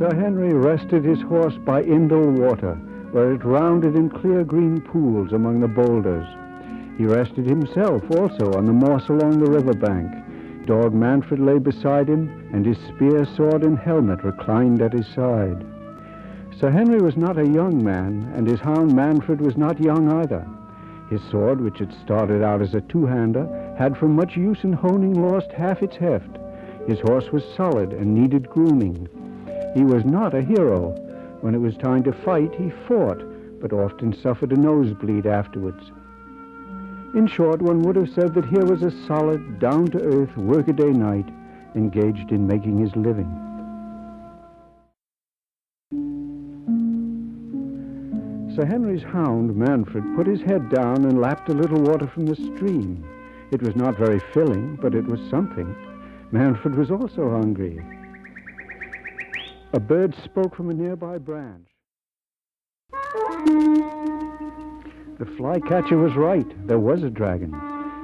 Sir Henry rested his horse by Indle Water, where it rounded in clear green pools among the boulders. He rested himself also on the moss along the river bank. Dog Manfred lay beside him, and his spear, sword, and helmet reclined at his side. Sir Henry was not a young man, and his hound Manfred was not young either. His sword, which had started out as a two-hander, had from much use in honing lost half its heft. His horse was solid and needed grooming. He was not a hero. When it was time to fight, he fought, but often suffered a nosebleed afterwards. In short, one would have said that here was a solid, down-to-earth, workaday knight engaged in making his living. Sir Henry's hound, Manfred, put his head down and lapped a little water from the stream. It was not very filling, but it was something. Manfred was also hungry. A bird spoke from a nearby branch. The flycatcher was right. There was a dragon.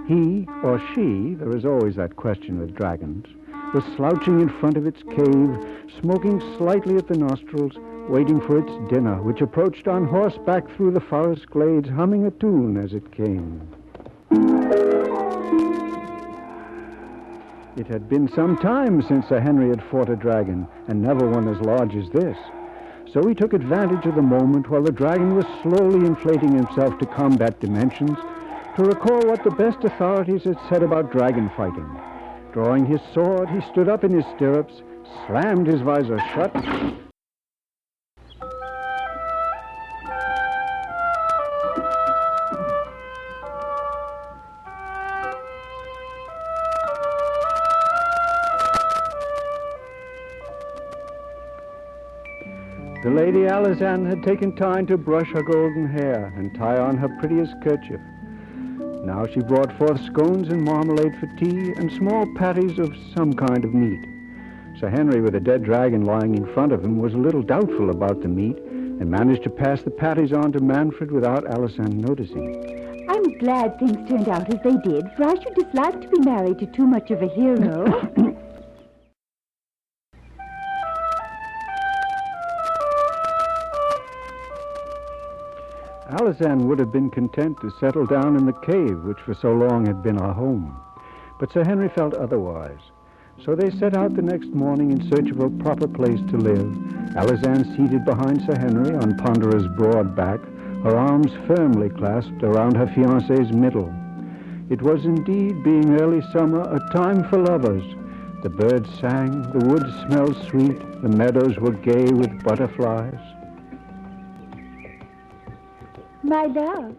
He or she, there is always that question with dragons, was slouching in front of its cave, smoking slightly at the nostrils, waiting for its dinner, which approached on horseback through the forest glades, humming a tune as it came. It had been some time since Sir Henry had fought a dragon, and never one as large as this. So he took advantage of the moment while the dragon was slowly inflating himself to combat dimensions to recall what the best authorities had said about dragon fighting. Drawing his sword, he stood up in his stirrups, slammed his visor shut, The Lady Alizanne had taken time to brush her golden hair and tie on her prettiest kerchief. Now she brought forth scones and marmalade for tea and small patties of some kind of meat. Sir Henry, with a dead dragon lying in front of him, was a little doubtful about the meat and managed to pass the patties on to Manfred without Alizanne noticing. I'm glad things turned out as they did, for I should dislike to be married to too much of a hero. Alizanne would have been content to settle down in the cave which for so long had been her home. But Sir Henry felt otherwise. So they set out the next morning in search of a proper place to live, Alizanne seated behind Sir Henry on Ponderer's broad back, her arms firmly clasped around her fiancé's middle. It was indeed, being early summer, a time for lovers. The birds sang, the woods smelled sweet, the meadows were gay with butterflies. My love.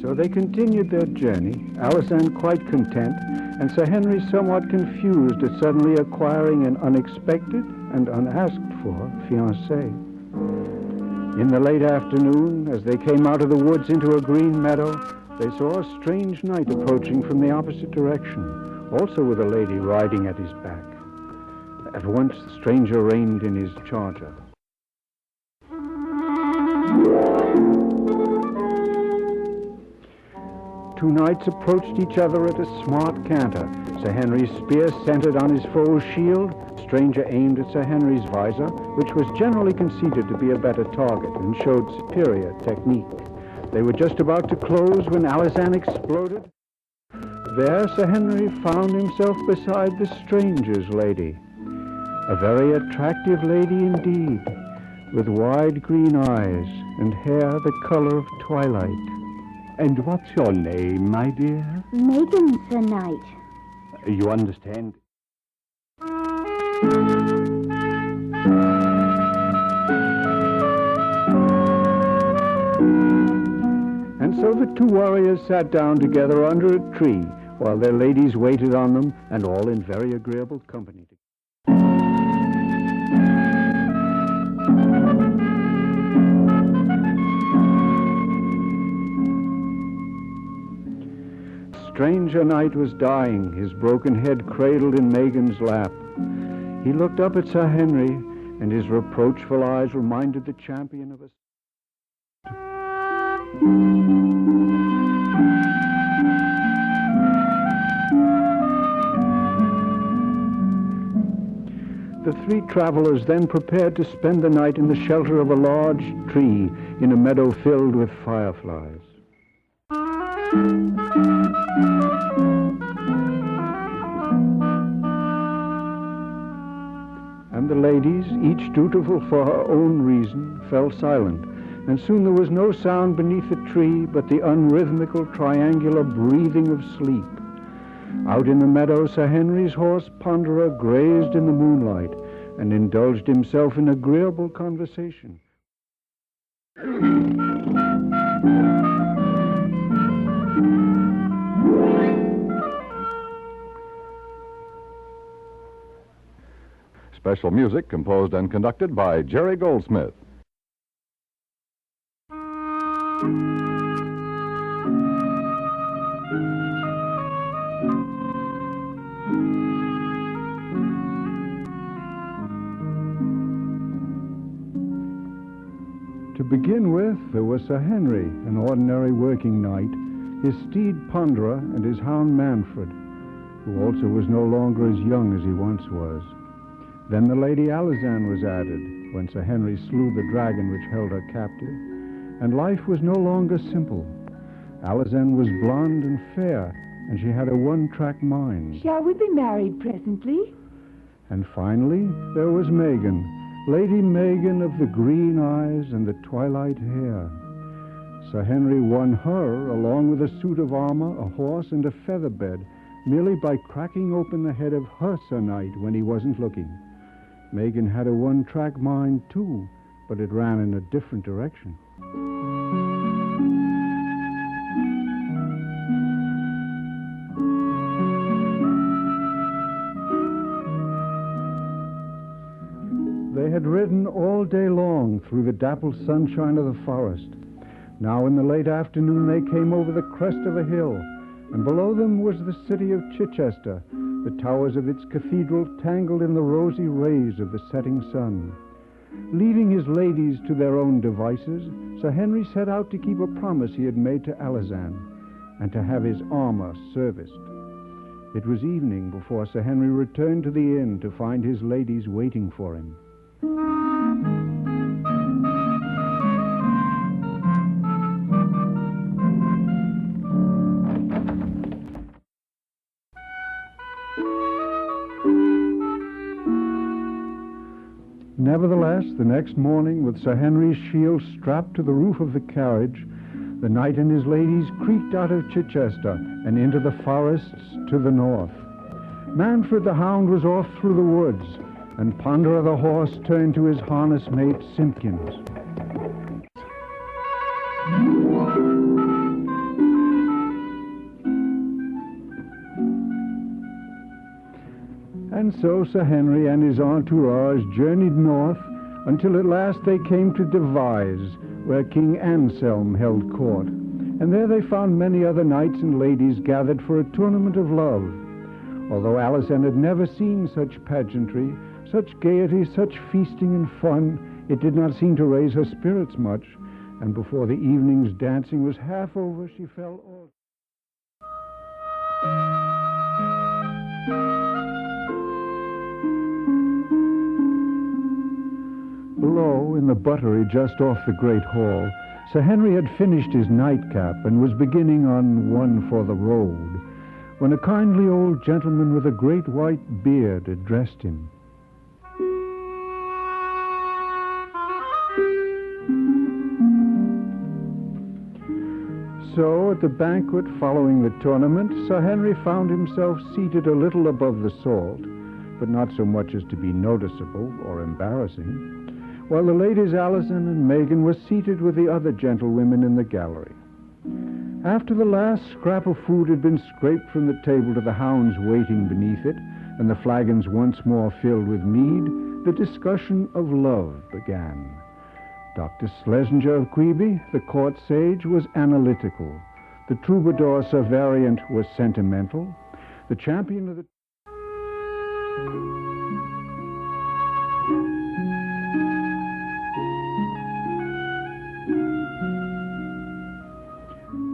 So they continued their journey, Alizanne quite content, and Sir Henry somewhat confused at suddenly acquiring an unexpected and unasked-for fiancé. In the late afternoon, as they came out of the woods into a green meadow, they saw a strange knight approaching from the opposite direction, also with a lady riding at his back. At once the stranger reined in his charger. Two knights approached each other at a smart canter. Sir Henry's spear centered on his foe's shield. The stranger aimed at Sir Henry's visor, which was generally conceded to be a better target and showed superior technique. They were just about to close when Alizanne exploded. There Sir Henry found himself beside the stranger's lady. A very attractive lady indeed, with wide green eyes and hair the color of twilight. And what's your name, my dear? Megan, Sir Knight. You understand? And so the two warriors sat down together under a tree, while their ladies waited on them, and all in very agreeable company. Stranger knight was dying, his broken head cradled in Megan's lap. He looked up at Sir Henry, and his reproachful eyes reminded the champion of a... The three travelers then prepared to spend the night in the shelter of a large tree in a meadow filled with fireflies. And the ladies, each dutiful for her own reason, fell silent, and soon there was no sound beneath the tree but the unrhythmical, triangular breathing of sleep. Out in the meadow, Sir Henry's horse Ponderer grazed in the moonlight and indulged himself in agreeable conversation. Special music composed and conducted by Jerry Goldsmith. To begin with, there was Sir Henry, an ordinary working knight, his steed Ponderer, and his hound Manfred, who also was no longer as young as he once was. Then the Lady Alizane was added, when Sir Henry slew the dragon which held her captive, and life was no longer simple. Alizane was blonde and fair, and she had a one-track mind. Shall we be married presently? And finally, there was Megan, Lady Megan of the green eyes and the twilight hair. Sir Henry won her, along with a suit of armor, a horse, and a feather bed, merely by cracking open the head of her Sir Knight when he wasn't looking. Megan had a one-track mind, too, but it ran in a different direction. They had ridden all day long through the dappled sunshine of the forest. Now in the late afternoon they came over the crest of a hill, and below them was the city of Chichester, the towers of its cathedral tangled in the rosy rays of the setting sun. Leaving his ladies to their own devices, Sir Henry set out to keep a promise he had made to Alizane, and to have his armor serviced. It was evening before Sir Henry returned to the inn to find his ladies waiting for him. Nevertheless, the next morning, with Sir Henry's shield strapped to the roof of the carriage, the knight and his ladies creaked out of Chichester and into the forests to the north. Manfred the hound was off through the woods, and Ponderer the horse turned to his harness mate Simpkins. And so Sir Henry and his entourage journeyed north until at last they came to Devise, where King Anselm held court. And there they found many other knights and ladies gathered for a tournament of love. Although Alizane had never seen such pageantry, such gaiety, such feasting and fun, it did not seem to raise her spirits much, and before the evening's dancing was half over, she fell ill. Below, in the buttery just off the great hall, Sir Henry had finished his nightcap and was beginning on one for the road, when a kindly old gentleman with a great white beard addressed him. So, at the banquet following the tournament, Sir Henry found himself seated a little above the salt, but not so much as to be noticeable or embarrassing, while the ladies Alizane and Megan were seated with the other gentlewomen in the gallery. After the last scrap of food had been scraped from the table to the hounds waiting beneath it, and the flagons once more filled with mead, the discussion of love began. Dr. Schlesinger of Queby, the court sage, was analytical. The troubadour Sir Variant was sentimental. The champion of the...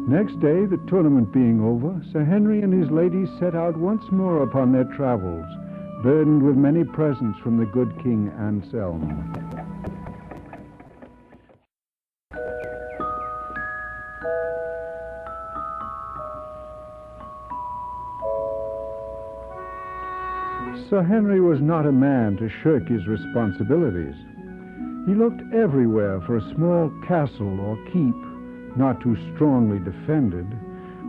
Next day, the tournament being over, Sir Henry and his ladies set out once more upon their travels, burdened with many presents from the good King Anselm. Sir Henry was not a man to shirk his responsibilities. He looked everywhere for a small castle or keep, not too strongly defended,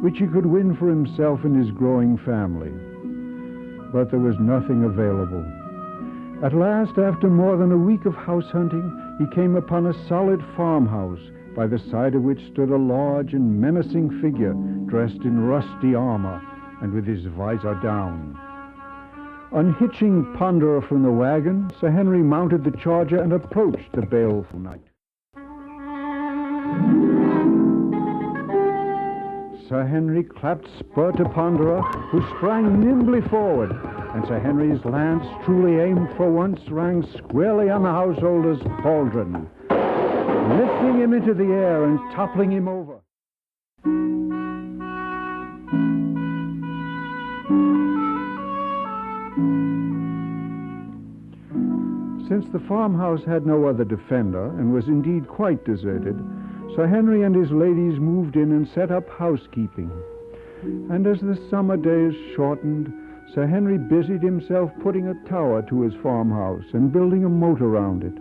which he could win for himself and his growing family. But there was nothing available. At last, after more than a week of house hunting, he came upon a solid farmhouse, by the side of which stood a large and menacing figure dressed in rusty armor and with his visor down. Unhitching Ponderer from the wagon, Sir Henry mounted the charger and approached the baleful knight. Sir Henry clapped spur to Ponderer, who sprang nimbly forward, and Sir Henry's lance, truly aimed for once, rang squarely on the householder's pauldron, lifting him into the air and toppling him over. Since the farmhouse had no other defender, and was indeed quite deserted, Sir Henry and his ladies moved in and set up housekeeping. And as the summer days shortened, Sir Henry busied himself putting a tower to his farmhouse and building a moat around it,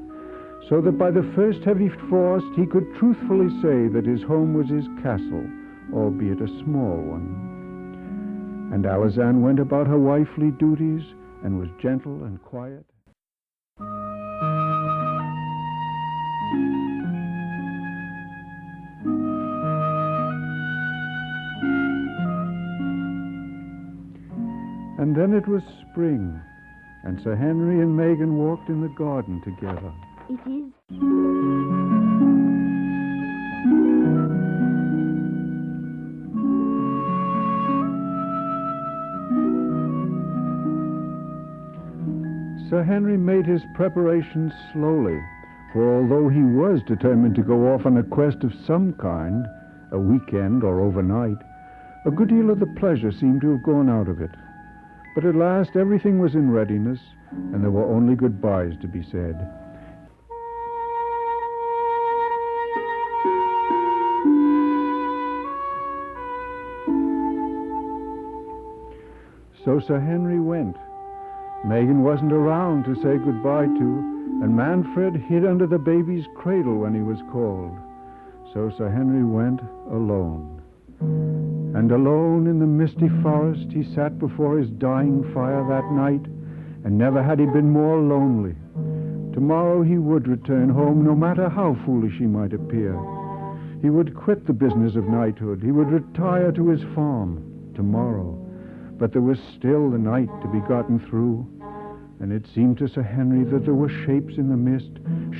so that by the first heavy frost he could truthfully say that his home was his castle, albeit a small one. And Alazanne went about her wifely duties and was gentle and quiet. And then it was spring, and Sir Henry and Megan walked in the garden together. It is. Sir Henry made his preparations slowly, for although he was determined to go off on a quest of some kind, a weekend or overnight, a good deal of the pleasure seemed to have gone out of it. But at last everything was in readiness, and there were only goodbyes to be said. So Sir Henry went. Megan wasn't around to say goodbye to, and Manfred hid under the baby's cradle when he was called. So Sir Henry went alone. And alone in the misty forest he sat before his dying fire that night, and never had he been more lonely. Tomorrow he would return home, no matter how foolish he might appear. He would quit the business of knighthood. He would retire to his farm tomorrow. But there was still the night to be gotten through, and it seemed to Sir Henry that there were shapes in the mist,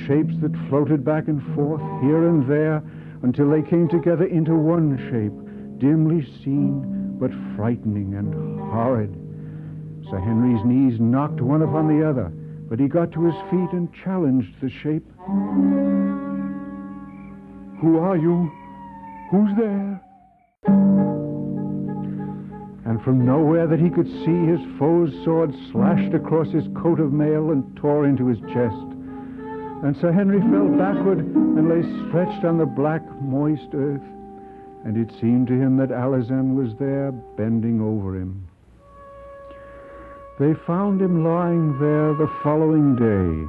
shapes that floated back and forth here and there until they came together into one shape, dimly seen, but frightening and horrid. Sir Henry's knees knocked one upon the other, but he got to his feet and challenged the shape. "Who are you? Who's there?" And from nowhere that he could see, his foe's sword slashed across his coat of mail and tore into his chest. And Sir Henry fell backward and lay stretched on the black, moist earth. And it seemed to him that Alazanne was there, bending over him. They found him lying there the following day.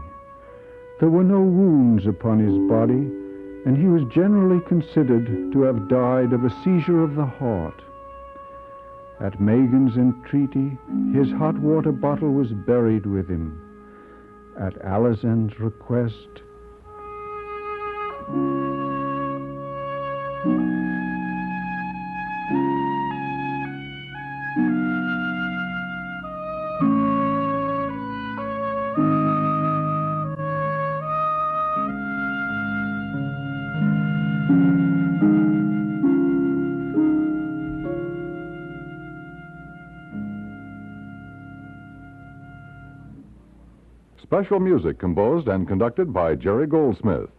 There were no wounds upon his body, and he was generally considered to have died of a seizure of the heart. At Megan's entreaty, his hot water bottle was buried with him. At Alazanne's request, Special music composed and conducted by Jerry Goldsmith.